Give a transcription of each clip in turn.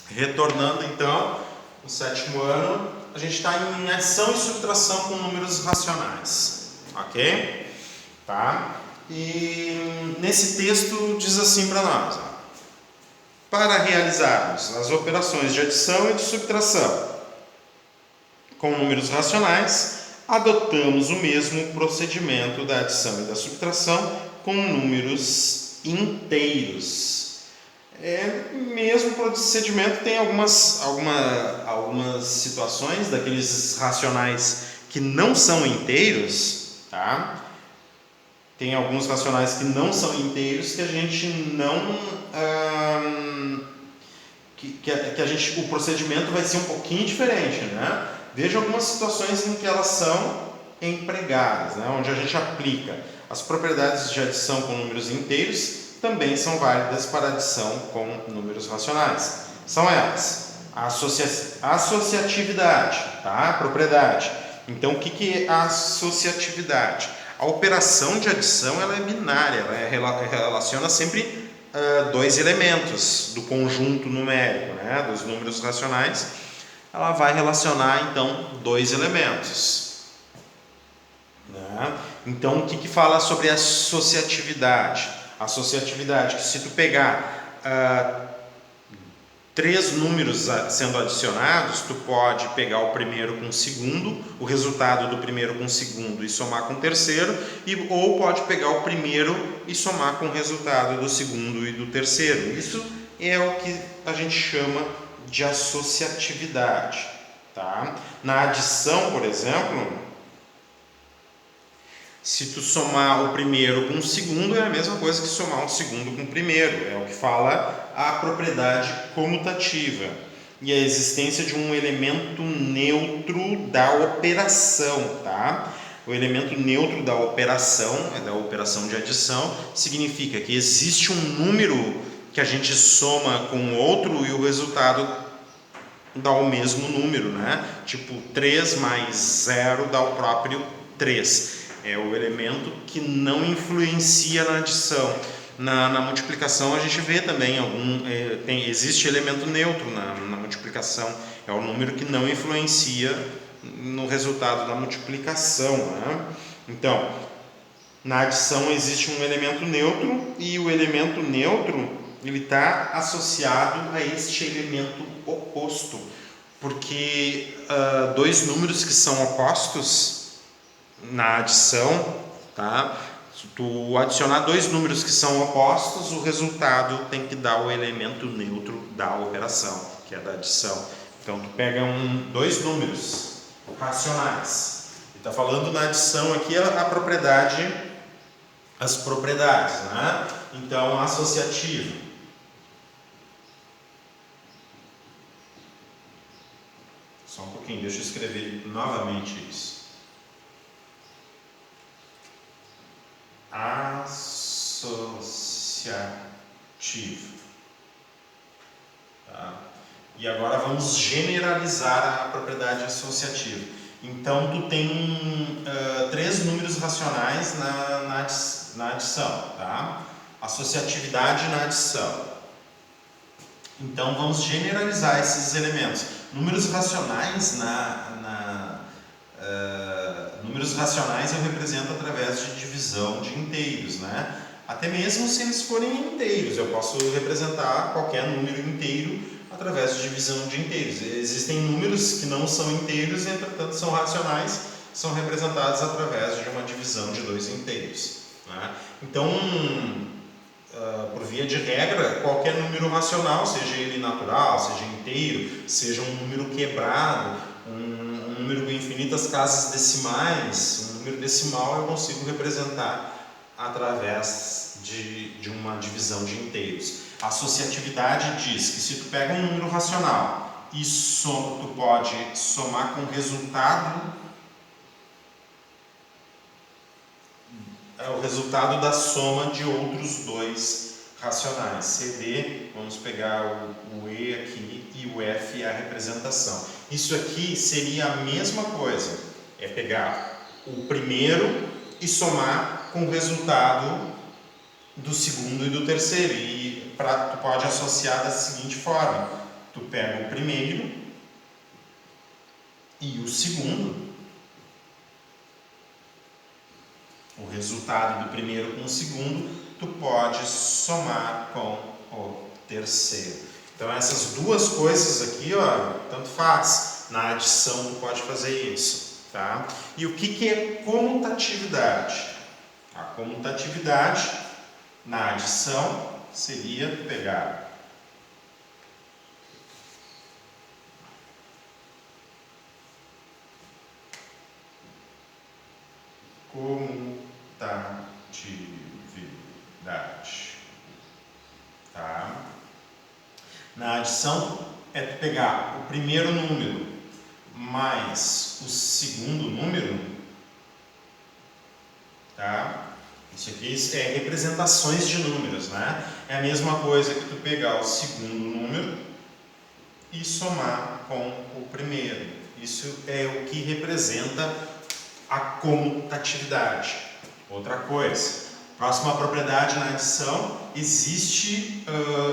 Retornando então, no 7º ano, a gente está em adição e subtração com números racionais, ok? Tá? E nesse texto diz assim para nós, ó, para realizarmos as operações de adição e de subtração com números racionais, adotamos o mesmo procedimento da adição e da subtração com números inteiros. Mesmo procedimento tem algumas situações daqueles racionais que não são inteiros, tá? Tem alguns racionais que não são inteiros que a gente não o procedimento vai ser um pouquinho diferente, né? Veja algumas situações em que elas são empregadas, né? Onde a gente aplica as propriedades de adição com números inteiros também são válidas para adição com números racionais. São elas: a associatividade, tá? A propriedade. Então, o que é a associatividade? A operação de adição ela é binária, ela relaciona sempre dois elementos do conjunto numérico, né? Dos números racionais. Ela vai relacionar, então, dois elementos. Né? Então, o que fala sobre a associatividade? A associatividade, que se tu pegar 3 números sendo adicionados, tu pode pegar o primeiro com o segundo, o resultado do primeiro com o segundo e somar com o terceiro, ou pode pegar o primeiro e somar com o resultado do segundo e do terceiro. Isso é o que a gente chama de associatividade. Tá? Na adição, por exemplo, se tu somar o primeiro com o segundo, é a mesma coisa que somar o segundo com o primeiro. É o que fala a propriedade comutativa e a existência de um elemento neutro da operação, tá? O elemento neutro da operação de adição, significa que existe um número que a gente soma com outro e o resultado dá o mesmo número, né? Tipo, 3 mais 0 dá o próprio 3. É o elemento que não influencia na adição. Na multiplicação a gente vê também existe elemento neutro na multiplicação. É o número que não influencia no resultado da multiplicação, né? Então, na adição existe um elemento neutro e o elemento neutro ele está associado a este elemento oposto, porque dois números que são opostos na adição, tá? Se tu adicionar dois números que são opostos, o resultado tem que dar o elemento neutro da operação, que é da adição. Então tu pega dois números racionais. E está falando na adição aqui as propriedades, né? Então associativo. Só um pouquinho, deixa eu escrever novamente isso. Associativo. Tá? E agora vamos generalizar a propriedade associativa. Então, tu tem 3 números racionais na adição. Tá? Associatividade na adição. Então, vamos generalizar esses elementos. Números racionais números racionais eu represento através de divisão de inteiros, né? Até mesmo se eles forem inteiros, eu posso representar qualquer número inteiro através de divisão de inteiros. Existem números que não são inteiros e, entretanto, são racionais, são representados através de uma divisão de 2 inteiros, né? Então, por via de regra, qualquer número racional, seja ele natural, seja inteiro, seja um número quebrado, um número com infinitas casas decimais, um número decimal eu consigo representar através de uma divisão de inteiros. A associatividade diz que se tu pega um número racional e tu pode somar com o resultado, o resultado da soma de outros dois racionais. CD, vamos pegar o E aqui e o F é a representação. Isso aqui seria a mesma coisa, é pegar o primeiro e somar com o resultado do segundo e do terceiro. E tu pode associar da seguinte forma: tu pega o primeiro e o segundo, o resultado do primeiro com o segundo, tu pode somar com o terceiro. Então essas duas coisas aqui, ó, tanto faz. Na adição tu pode fazer isso, tá? E o que é comutatividade? A comutatividade na adição seria pegar comutatividade, tá? Na adição é tu pegar o primeiro número mais o segundo número, tá? Isso aqui é representações de números, né? É a mesma coisa que tu pegar o segundo número e somar com o primeiro. Isso é o que representa a comutatividade. Outra coisa, próxima propriedade na adição, existe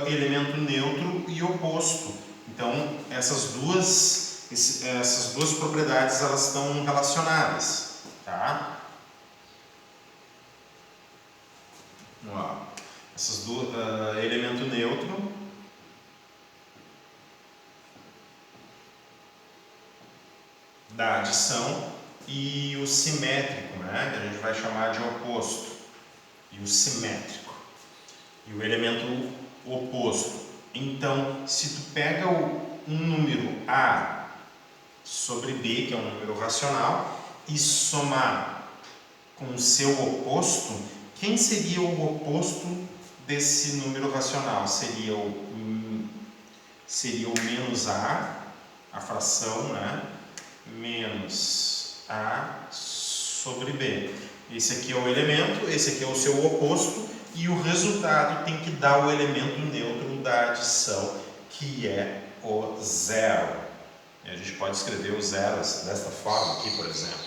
elemento neutro e oposto. Então, essas duas propriedades elas estão relacionadas, tá? Ó, essas duas, elemento neutro da adição e o simétrico, né, que a gente vai chamar de oposto, e o simétrico, e o elemento oposto. Então, se tu pega um número A sobre B, que é um número racional, e somar com o seu oposto, quem seria o oposto desse número racional? Seria o menos a fração, né, menos A sobre B. Esse aqui é o elemento, esse aqui é o seu oposto, e o resultado tem que dar o elemento neutro da adição, que é o zero. E a gente pode escrever o zero desta forma aqui, por exemplo,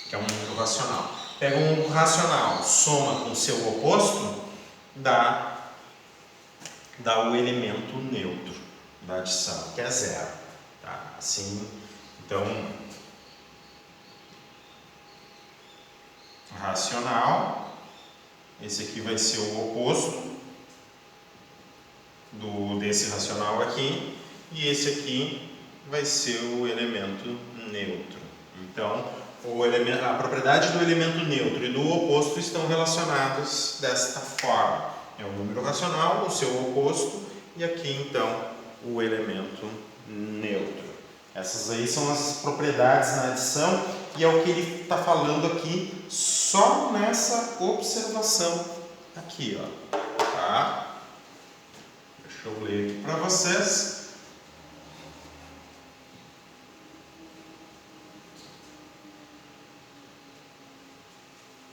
que é um número racional. Pega um número racional, soma com o seu oposto, dá o elemento neutro da adição, que é zero. Tá? Assim, então, racional, esse aqui vai ser o oposto desse racional aqui, e esse aqui vai ser o elemento neutro. Então, a propriedade do elemento neutro e do oposto estão relacionados desta forma. É um número racional, o seu oposto, e aqui então o elemento neutro. Essas aí são as propriedades na adição, e é o que ele está falando aqui só nessa observação aqui, ó. Tá? Deixa eu ler aqui para vocês.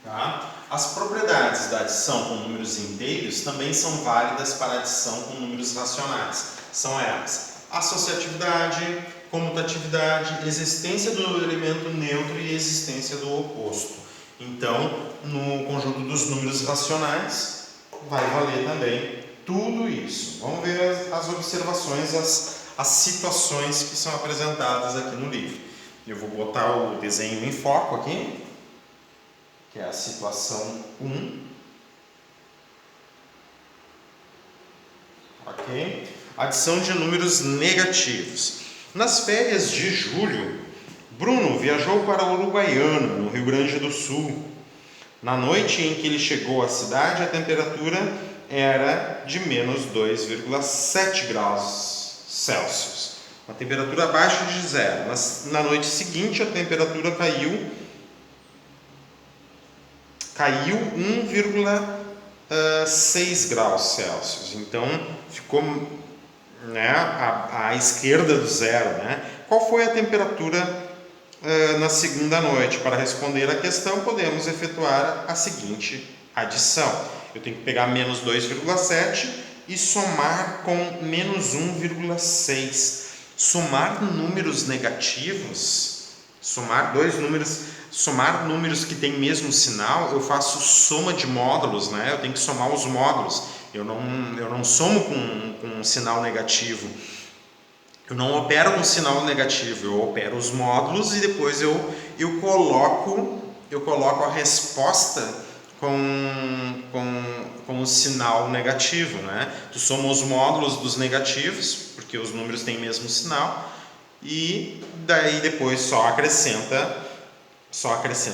Tá? As propriedades da adição com números inteiros também são válidas para a adição com números racionais. São elas: associatividade, comutatividade, existência do elemento neutro e existência do oposto. Então, no conjunto dos números racionais, vai valer também tudo isso. Vamos ver as observações, as situações que são apresentadas aqui no livro. Eu vou botar o desenho em foco aqui, que é a situação 1. Ok? Adição de números negativos. Nas férias de julho, Bruno viajou para Uruguaiana, no Rio Grande do Sul. Na noite em que ele chegou à cidade, a temperatura era de menos 2,7 graus Celsius. Uma temperatura abaixo de zero. Na noite seguinte, a temperatura caiu 1,6 graus Celsius. Então, ficou, né, à esquerda do zero. Né? Qual foi a temperatura na segunda noite? Para responder a questão, podemos efetuar a seguinte adição. Eu tenho que pegar menos 2,7 e somar com menos 1,6. Somar números negativos, somar números que têm mesmo sinal, eu faço soma de módulos, né? Eu tenho que somar os módulos. Eu não somo com um sinal negativo. Eu não opero com sinal negativo, eu opero os módulos e depois eu coloco a resposta com o sinal negativo, né? Tu soma os módulos dos negativos, porque os números têm o mesmo sinal, e daí depois só acrescenta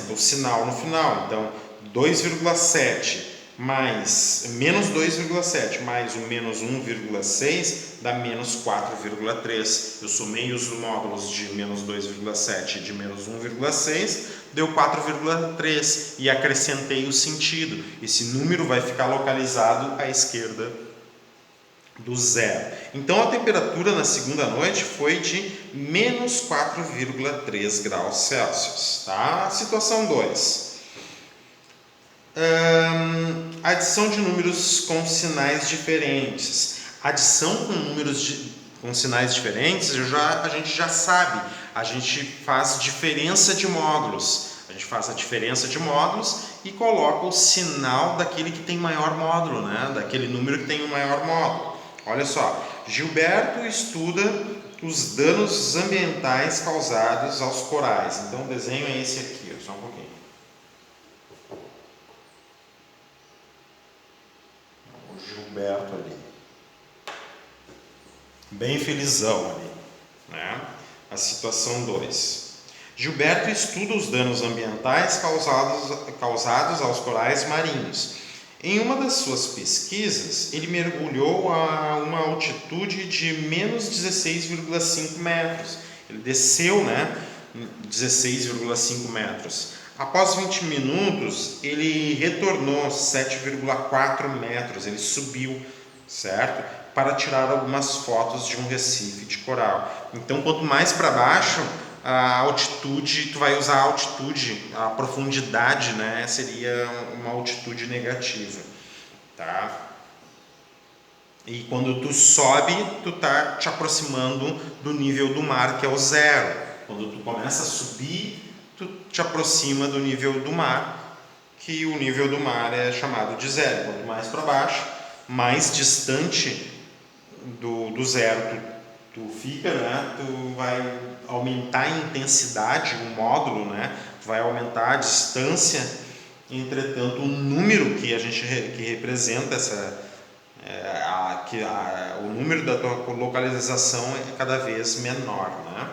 o sinal no final. Então, 2,7 mais menos 2,7 mais o menos 1,6 dá menos 4,3. Eu somei os módulos de menos 2,7 e de menos 1,6, deu 4,3 e acrescentei o sentido. Esse número vai ficar localizado à esquerda do zero. Então a temperatura na segunda noite foi de menos 4,3 graus Celsius. Tá? Situação 2. Adição de números com sinais diferentes. Adição com números com sinais diferentes, a gente já sabe. A gente faz diferença de módulos. A gente faz a diferença de módulos e coloca o sinal daquele que tem maior módulo, né? Daquele número que tem o maior módulo. Olha só, Gilberto estuda os danos ambientais causados aos corais. Então o desenho é esse aqui, só um pouquinho. O Gilberto ali. Bem felizão ali, né? A situação 2. Gilberto estuda os danos ambientais causados aos corais marinhos. Em uma das suas pesquisas, ele mergulhou a uma altitude de menos 16,5 metros. Ele desceu, 16,5 metros. Após 20 minutos, ele retornou 7,4 metros. Ele subiu, certo? Para tirar algumas fotos de um recife de coral. Então, quanto mais para baixo, a altitude, tu vai usar a altitude, a profundidade, né? Seria uma altitude negativa, tá? E quando tu sobe, tu tá te aproximando do nível do mar, que é o zero. Quando tu começa a subir, tu te aproxima do nível do mar, que o nível do mar é chamado de zero. Quanto mais para baixo, mais distante do zero tu fica, né? Tu vai aumentar a intensidade, o módulo, né? Tu vai aumentar a distância. Entretanto, o número que representa o número da tua localização é cada vez menor, né?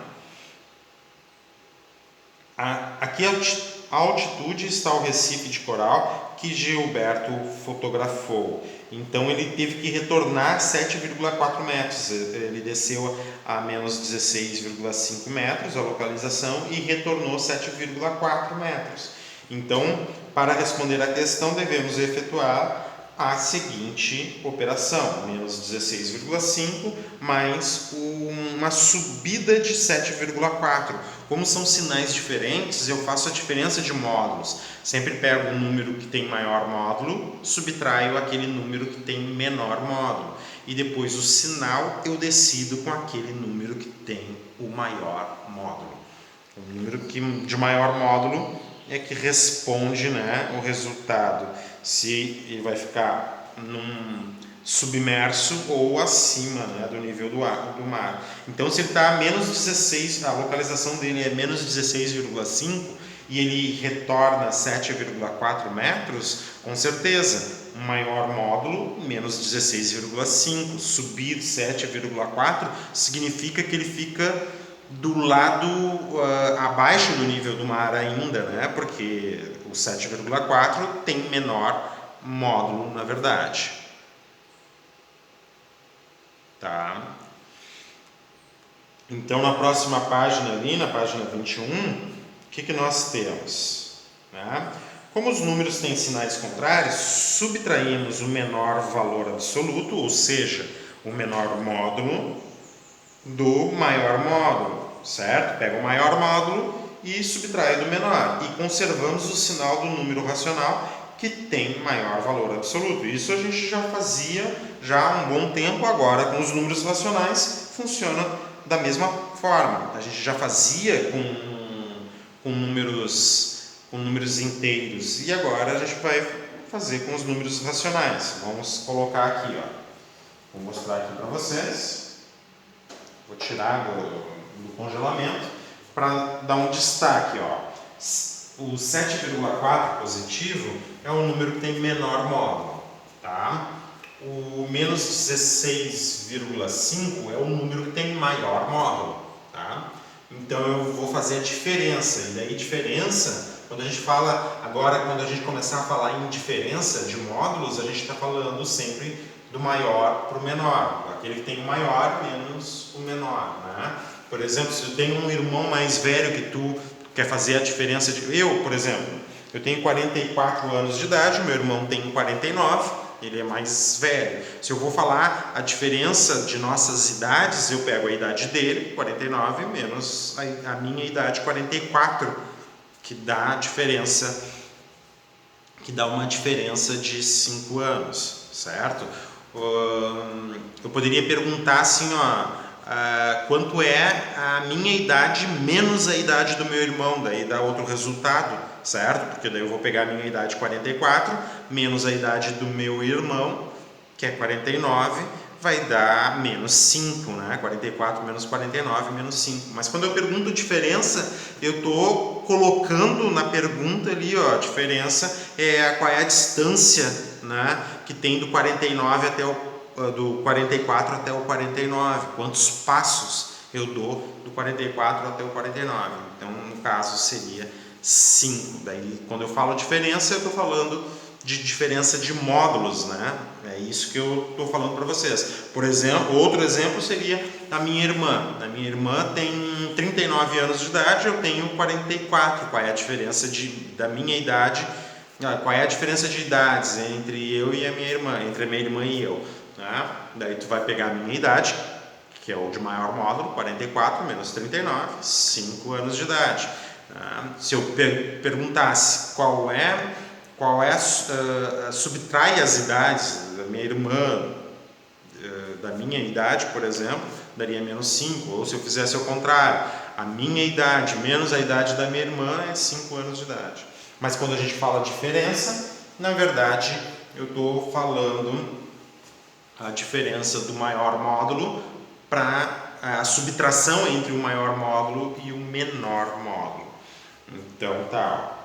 Aqui a altitude está o recife de coral que Gilberto fotografou. Então ele teve que retornar 7,4 metros. Ele desceu a menos 16,5 metros a localização e retornou 7,4 metros. Então, para responder à questão, devemos efetuar a seguinte operação: menos 16,5 mais uma subida de 7,4. Como são sinais diferentes, eu faço a diferença de módulos. Sempre pego o número que tem maior módulo, subtraio aquele número que tem menor módulo. E depois o sinal eu decido com aquele número que tem o maior módulo. O número de maior módulo é que responde, né, o resultado. Se ele vai ficar submerso ou acima, né, do nível do mar. Então, se ele está a menos 16, a localização dele é menos 16,5 e ele retorna 7,4 metros, com certeza, um maior módulo, menos 16,5. Subir 7,4 significa que ele fica do lado abaixo do nível do mar ainda, né? Porque o 7,4 tem menor módulo, na verdade. Tá? Então, na próxima página ali, na página 21, o que nós temos? Né? Como os números têm sinais contrários, subtraímos o menor valor absoluto, ou seja, o menor módulo, do maior módulo, certo? Pega o maior módulo e subtrai do menor. E conservamos o sinal do número racional que tem maior valor absoluto. Isso a gente já fazia há um bom tempo. Agora, com os números racionais, funciona da mesma forma. A gente já fazia com números inteiros. E agora a gente vai fazer com os números racionais. Vamos colocar aqui, ó. Vou mostrar aqui para vocês. Vou tirar do congelamento para dar um destaque. Ó. O 7,4 positivo é o número que tem menor módulo. Tá? O menos 16,5 é o número que tem maior módulo. Tá? Então eu vou fazer a diferença. E daí diferença, quando a gente fala, agora quando a gente começar a falar em diferença de módulos, a gente está falando sempre do maior para o menor. Aquele que tem o maior menos o menor. Né? Por exemplo, se eu tenho um irmão mais velho que tu quer fazer a diferença de... Eu, por exemplo, eu tenho 44 anos de idade, meu irmão tem 49, ele é mais velho. Se eu vou falar a diferença de nossas idades, eu pego a idade dele, 49, menos a minha idade, 44, que dá a diferença, que dá uma diferença de 5 anos, certo? Eu poderia perguntar assim, ó, quanto é a minha idade menos a idade do meu irmão, daí dá outro resultado, certo? Porque daí eu vou pegar a minha idade 44 menos a idade do meu irmão, que é 49, vai dar menos 5, né? 44 menos 49 menos 5. Mas quando eu pergunto diferença, eu estou colocando na pergunta ali, ó, a diferença é qual é a distância, né, que tem do 49 até do 44 até o 49, quantos passos eu dou do 44 até o 49. Então, no caso, seria 5. Daí, quando eu falo diferença, eu estou falando de diferença de módulos, né? É isso que eu estou falando para vocês. Por exemplo, outro exemplo seria a minha irmã. A minha irmã tem 39 anos de idade, eu tenho 44. Qual é a diferença da minha idade? Qual é a diferença de idades entre eu e a minha irmã, entre a minha irmã e eu? Né? Daí tu vai pegar a minha idade, que é o de maior módulo, 44 menos 39, 5 anos de idade. Se eu perguntasse subtrai as idades da minha irmã da minha idade, por exemplo, daria menos 5. Ou se eu fizesse ao contrário, a minha idade menos a idade da minha irmã é 5 anos de idade. Mas quando a gente fala diferença, na verdade eu estou falando a diferença do maior módulo para a subtração entre o maior módulo e o menor módulo. Então tá.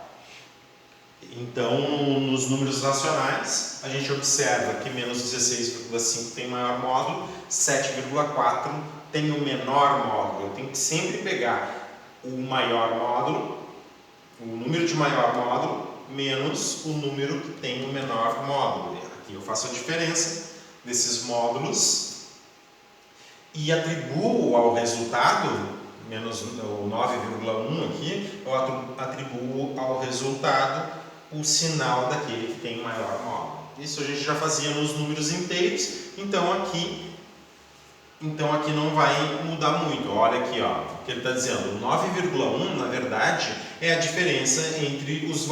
Então, nos números racionais, a gente observa que menos 16,5 tem maior módulo, 7,4 tem o menor módulo. Eu tenho que sempre pegar o maior módulo, o número de maior módulo, menos o número que tem o menor módulo. Aqui eu faço a diferença desses módulos e atribuo ao resultado, menos o 9,1 aqui, eu atribuo ao resultado o sinal daquele que tem maior módulo. Isso a gente já fazia nos números inteiros, então aqui não vai mudar muito. Olha aqui, ó, o que ele está dizendo, 9,1 na verdade é a diferença entre os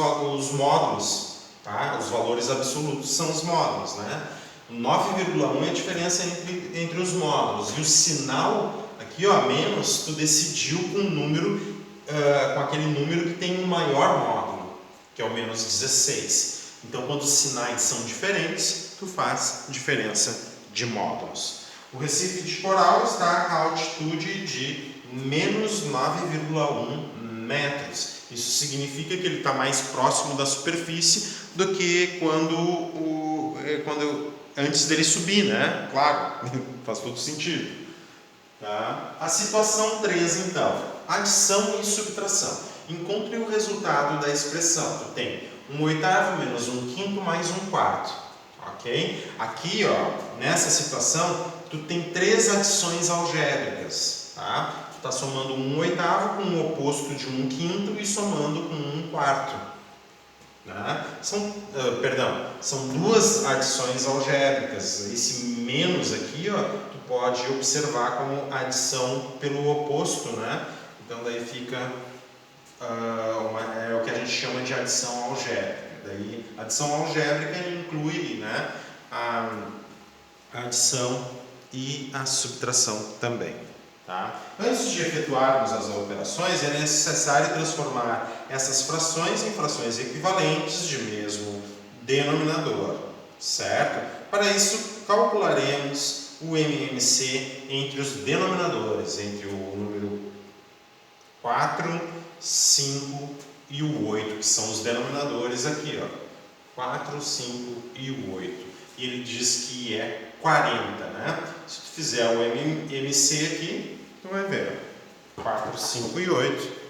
módulos, tá? Os valores absolutos são os módulos, né? 9,1 é a diferença entre os módulos, e o sinal aqui, ó, menos, tu decidiu com um número, com aquele número que tem um maior módulo, que é o menos 16. Então, quando os sinais são diferentes, tu faz diferença de módulos. O Recife de Coral está a altitude de menos 9,1 metros. Isso significa que ele está mais próximo da superfície do que quando antes dele subir, né? Claro, faz todo sentido. Tá? A situação 3, então, adição e subtração. Encontre o resultado da expressão. Tu tem 1/8 menos 1/5 mais 1/4. Ok? Aqui, ó, nessa situação, tu tem 3 adições algébricas. Tá? Tu está somando 1/8 com o oposto de 1/5 e somando com 1/4. Né? São 2 adições algébricas. Esse menos aqui, ó, tu pode observar como adição pelo oposto, né? Então daí fica é o que a gente chama de adição algébrica. Daí, adição algébrica inclui, né, a adição e a subtração também. Tá? Antes de efetuarmos as operações, é necessário transformar essas frações em frações equivalentes de mesmo denominador, certo? Para isso, calcularemos o MMC entre os denominadores, entre o número 4, 5 e o 8, que são os denominadores aqui, ó. 4, 5 e o 8. E ele diz que é 40, né? Se tu fizer o MMC aqui, tu vai ver 4, 5 e 8.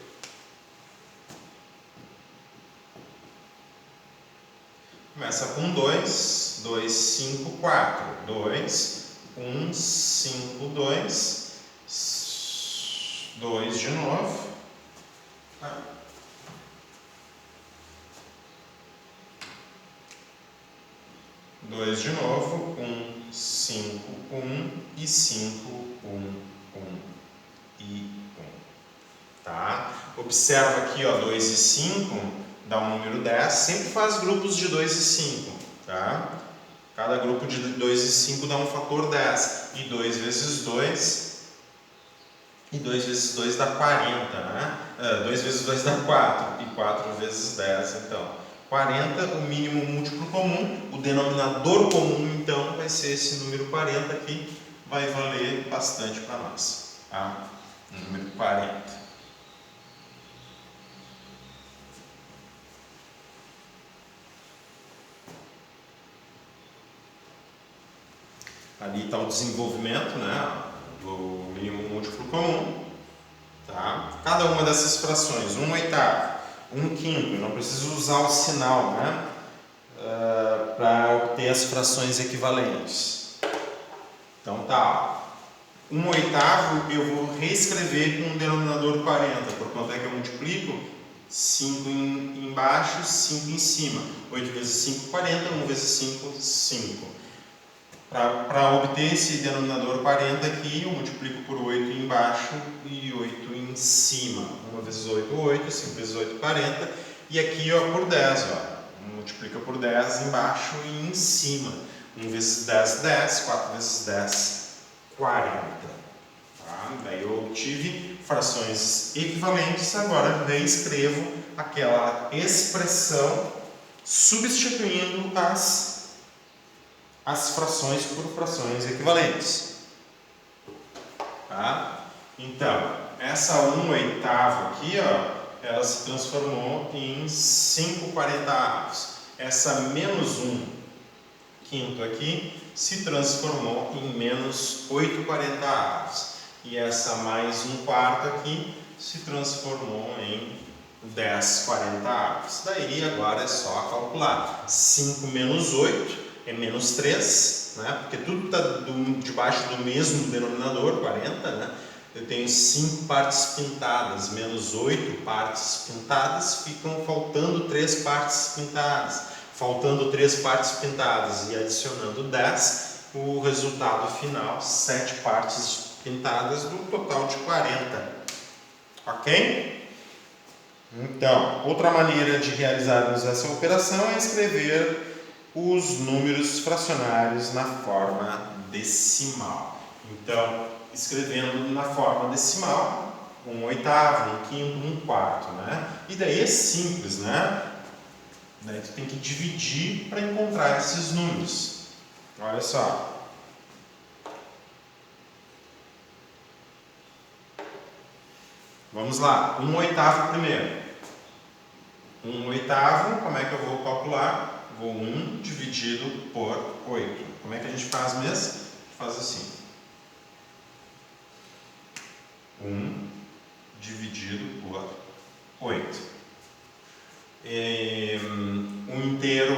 Começa com 2, 2, 5, 4. 2, 1, 5, 2. 2 de novo. 2 de novo. 1, 5, 1 e 5, 1, 1 e 1. Tá? Observa aqui, ó, 2 e 5 dá um número 10. Sempre faz grupos de 2 e 5. Tá? Cada grupo de 2 e 5 dá um fator 10. E 2 vezes 2. E 2 vezes 2 dá 40, né? 2 vezes 2 dá 4. E 4 vezes 10, então. 40, o mínimo múltiplo comum. O denominador comum, então, vai ser esse número 40 aqui. Vai valer bastante para nós. Tá? O número 40. Ali está o desenvolvimento, né, do mínimo múltiplo comum. Tá? Cada uma dessas frações, 1/8, 1/5, não preciso usar o sinal, né, para obter as frações equivalentes. Então tá, 1/8 eu vou reescrever com o denominador 40, por quanto é que eu multiplico? 5 embaixo, 5 em cima. 8 vezes 5, 40, 1 vezes 5, 5. Para obter esse denominador 40 aqui, eu multiplico por 8 embaixo e 8 em cima. 1 vezes 8, 8, 5 vezes 8, 40. E aqui, ó, por 10, ó. Multiplica por 10 embaixo e em cima. 1 vezes 10, 10. 4 vezes 10, 40. Tá? Daí eu obtive frações equivalentes. Agora reescrevo aquela expressão substituindo as frações por frações equivalentes. Tá? Então, essa 1/8 aqui, ó, ela se transformou em 5/40. Essa menos 1/5 aqui se transformou em menos 8/40. E essa mais 1/4 aqui se transformou em 10/40. Daí agora é só calcular. 5 menos 8 é menos 3, né? Porque tudo está debaixo do mesmo denominador, 40, né? Eu tenho 5 partes pintadas, menos 8 partes pintadas, ficam faltando 3 partes pintadas. Faltando 3 partes pintadas e adicionando 10, o resultado final, 7 partes pintadas, do total de 40. Ok? Então, outra maneira de realizarmos essa operação é escrever os números fracionários na forma decimal. Então, escrevendo na forma decimal, 1/8, 1/5, 1/4, né? E daí é simples, né? Daí tu tem que dividir para encontrar esses números. Olha só. Vamos lá, 1/8 primeiro. 1/8, como é que eu vou calcular? Vou 1 dividido por 8. Como é que a gente faz mesmo? Faz assim. 1 dividido por 8. Um inteiro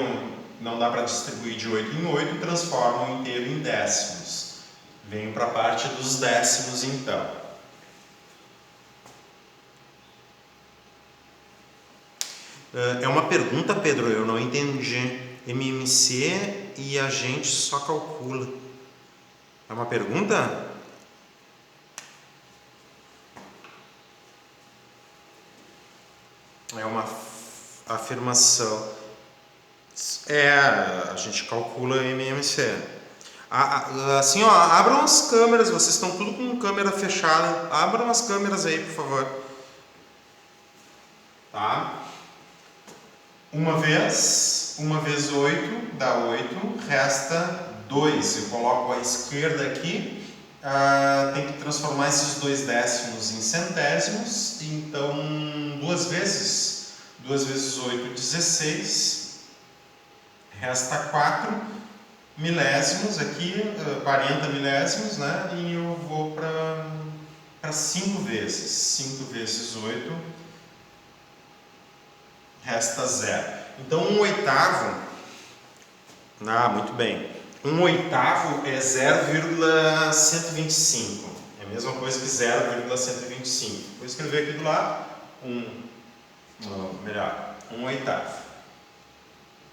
não dá para distribuir de 8 em 8, transforma o inteiro em décimos. Venho para a parte dos décimos então. É uma pergunta, Pedro, eu não entendi. MMC e a gente só calcula. É uma pergunta? É uma afirmação. A gente calcula MMC. Assim, ó, abram as câmeras, vocês estão tudo com câmera fechada. Abram as câmeras aí, por favor. Tá? 1 vezes 8 dá 8, resta 2, eu coloco a esquerda aqui, tem que transformar esses 2 décimos em centésimos, então 2 vezes 8, 16, resta 4 milésimos aqui, 40 milésimos, né? E eu vou para 5 vezes, 5 vezes 8, resta 0. Então 1/8, muito bem, 1/8 é 0,125, é a mesma coisa que 0,125. Vou escrever aqui do lado, 1/8.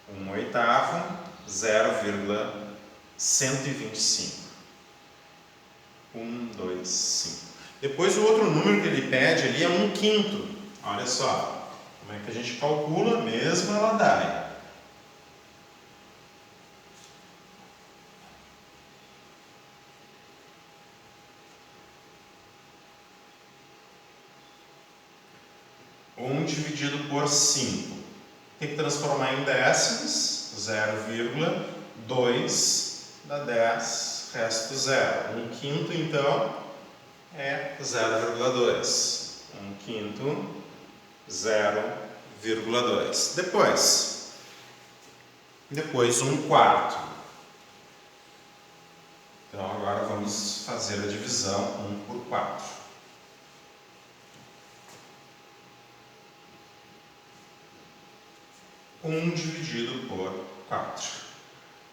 1/8, 0,125. 1, 2, 5. Depois o outro número que ele pede ali é 1/5. Olha só. Como é que a gente calcula? Mesma ladaia. Dividido por 5. Tem que transformar em décimos. 0,2 dá 10, resto 0. 1/5 então é 0,2. 1/5, 0,2. Depois 1/4. Então agora vamos fazer a divisão 1 por 4. 1 dividido por 4.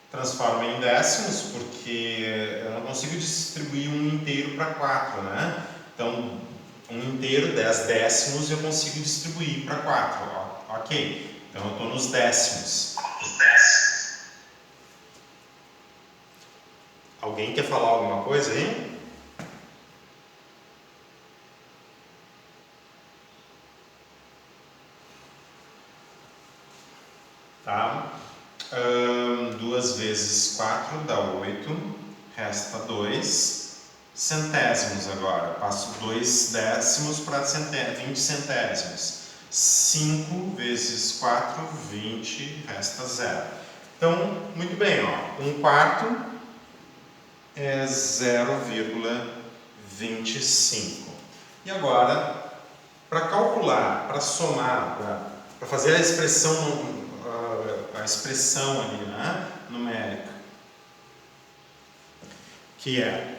Transforma em décimos, porque eu não consigo distribuir 1 inteiro para 4, né? Então, 1 inteiro, 10 décimos, eu consigo distribuir para 4. Ok, então eu estou nos décimos. Alguém quer falar alguma coisa aí? Tá? 2 vezes 4 dá 8, resta 2 centésimos agora. Passo 2 décimos para 20 centésimos. 5 vezes 4, 20, resta 0. Então, muito bem, 1/4 é 0,25. E agora, para calcular, para somar, para fazer a expressão ali, né, numérica, que é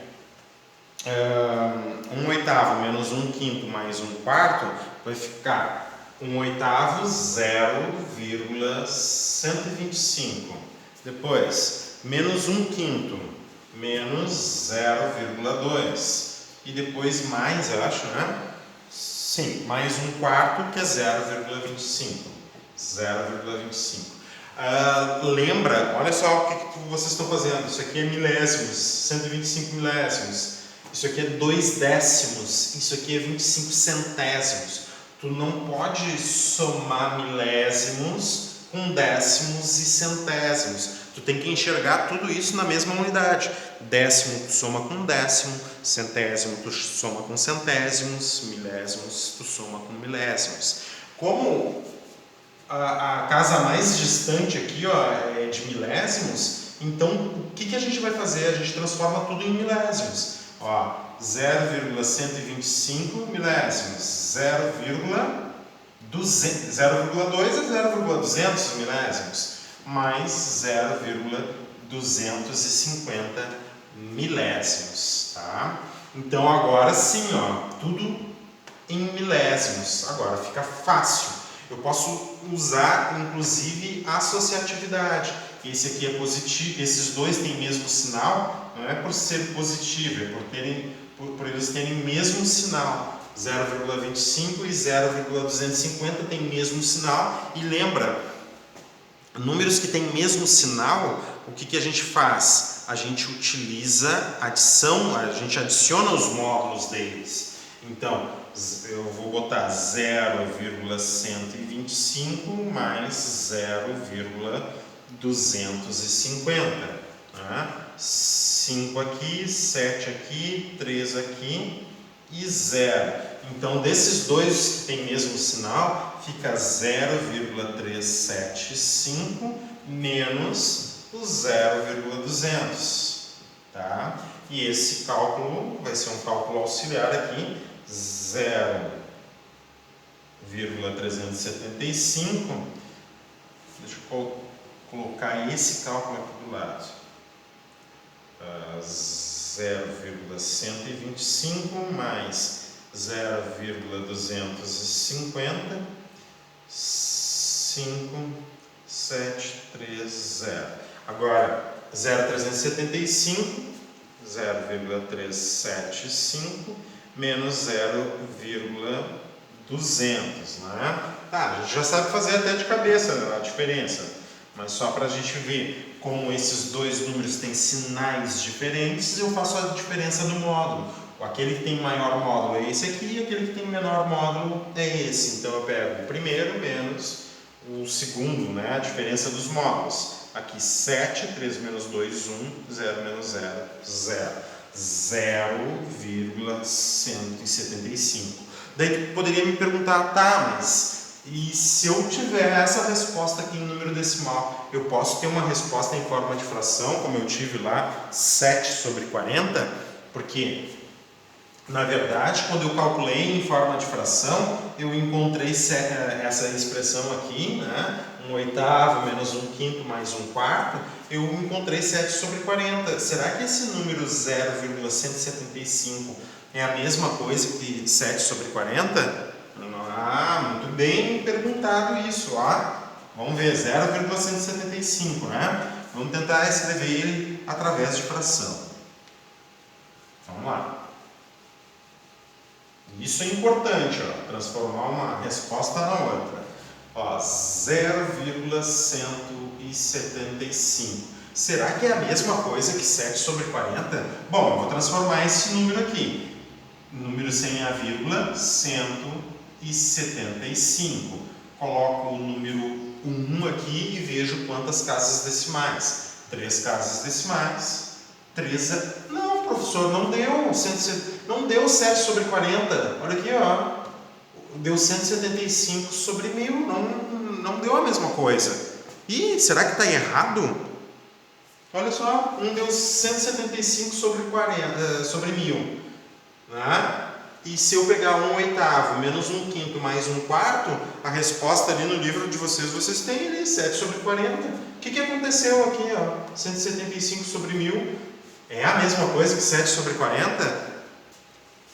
1/8 menos 1/5 mais 1/4, vai ficar 1/8, 0,125. Depois, menos 1/5, menos 0,2. E depois mais, eu acho, né? Sim, mais 1/4, que é 0,25. 0,25. Lembra, olha só o que vocês estão fazendo. Isso aqui é milésimos, 125 milésimos. Isso aqui é 2 décimos. Isso aqui é 25 centésimos. Tu não pode somar milésimos com décimos e centésimos. Tu tem que enxergar tudo isso na mesma unidade. Décimo tu soma com décimo, centésimo tu soma com centésimos, milésimos tu soma com milésimos. Como a casa mais distante aqui, é de milésimos, então o que a gente vai fazer? A gente transforma tudo em milésimos. 0,125 milésimos, 0,200, 0,2 é 0,200 milésimos, mais 0,250 milésimos, tá? Então agora sim, tudo em milésimos. Agora fica fácil. Eu posso usar, inclusive, associatividade. Esse aqui é positivo, esses dois têm mesmo sinal, não é por ser positivo, é por eles terem mesmo sinal. 0,25 e 0,250 têm mesmo sinal. E lembra, números que têm mesmo sinal, o que a gente faz? A gente utiliza adição, a gente adiciona os módulos deles. Então, eu vou botar 0,125 mais 0,250. 5 aqui, 7 aqui, 3 aqui e 0. Então, desses dois que tem mesmo sinal, fica 0,375 menos o 0,200, tá? E esse cálculo vai ser um cálculo auxiliar aqui, 0,375. Deixa eu colocar esse cálculo aqui do lado. 0,125 mais 0,250, 5730. Agora, 0,375, 0,375 menos 0,200, né? Tá, a gente já sabe fazer até de cabeça a diferença, mas só para a gente ver como esses dois números têm sinais diferentes, eu faço a diferença no módulo. Aquele que tem maior módulo é esse aqui, e aquele que tem menor módulo é esse. Então eu pego o primeiro menos o segundo, né? A diferença dos módulos. Aqui 7, 3 menos 2, 1, 0 menos 0, 0. 0,175. Daí tu poderia me perguntar, tá, mas e se eu tiver essa resposta aqui em número decimal, eu posso ter uma resposta em forma de fração, como eu tive lá, 7 sobre 40? Porque, na verdade, quando eu calculei em forma de fração, eu encontrei essa expressão aqui, né? 1/8 menos 1/5 mais 1/4, eu encontrei 7 sobre 40. Será que esse número 0,175 é a mesma coisa que 7 sobre 40? Ah, muito bem perguntado isso, ó. Vamos ver, 0,175, né? Vamos tentar escrever ele através de fração. Vamos lá. Isso é importante, ó, transformar uma resposta na outra. Ó, 0,175. Será que é a mesma coisa que 7 sobre 40? Bom, eu vou transformar esse número aqui. Número sem a vírgula, 175. Coloco o número 1 aqui e vejo quantas casas decimais. 3 casas decimais. 3. Não, professor, não deu. Não deu 7 sobre 40. Olha aqui, ó. Deu 175 sobre 1000. Não deu a mesma coisa. Ih, será que está errado? Olha só, deu 175 sobre 40, sobre 1000. Né? E se eu pegar 1/8 menos 1/5 mais 1/4, a resposta ali no livro de vocês têm ali 7 sobre 40. O que aconteceu aqui? Ó? 175 sobre 1000 é a mesma coisa que 7 sobre 40?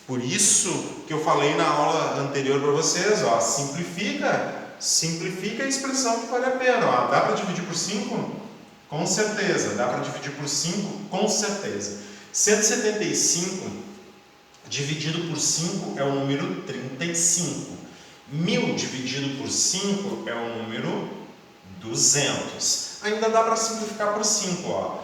Por isso que eu falei na aula anterior para vocês, ó, simplifica a expressão que vale a pena. Ó. Dá para dividir por 5? Com certeza. Dá para dividir por 5? Com certeza. 175 dividido por 5 é o número 35. 1000 dividido por 5 é o número 200. Ainda dá para simplificar por 5. Ó.